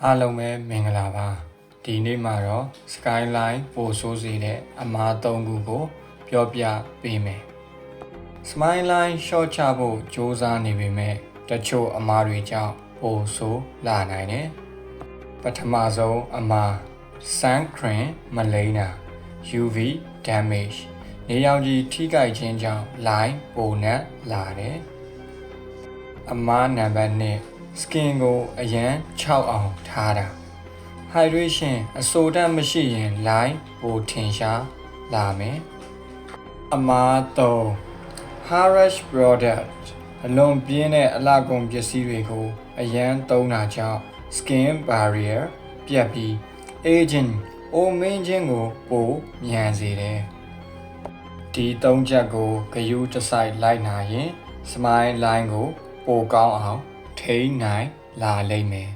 အားလုံးပဲမင်္ဂလာပါဒီနေ့မှာတော့ Skyline ပို့ဆိုးစေတဲ့အမား၃ခုကိုပြောပြပေးမယ် Smileline short ချဖို့စ조사နေပေမဲ့တချို့အမားတွေကြောင့်ပို့ဆိုးလာနိုင်တယ်ပထမဆုံးအမား Sun Cream မလိမ့်တာ UV damage နေရောင်ခြည်ထိခိုက်ခြင်းကြောင့် line ပိုနက်လာတယ်အမားနံပါတ်1skin ကိုအရန်6အောင်ထားတာ hydration အဆိုဓာတ်မရှိရင် line ပိုထင်ရှားလာမယ်အမား3 Harish product အလွန်ပြင်းတဲ့အလှကုန်ပစ္စည်းတွေကိုအရန်သုံးတာကြောင့် skin barrier ပြတ်ပြီး aging အိုမင်းခြင်းကိုပိုမြန်စေတယ်ဒီ၃ချက်ကိုဂရုတစိုက်လိုက်နာရင် smile line ကိုပိုကောင်းအောင်ထိန်းနိုင်လာလိမ့်မယ်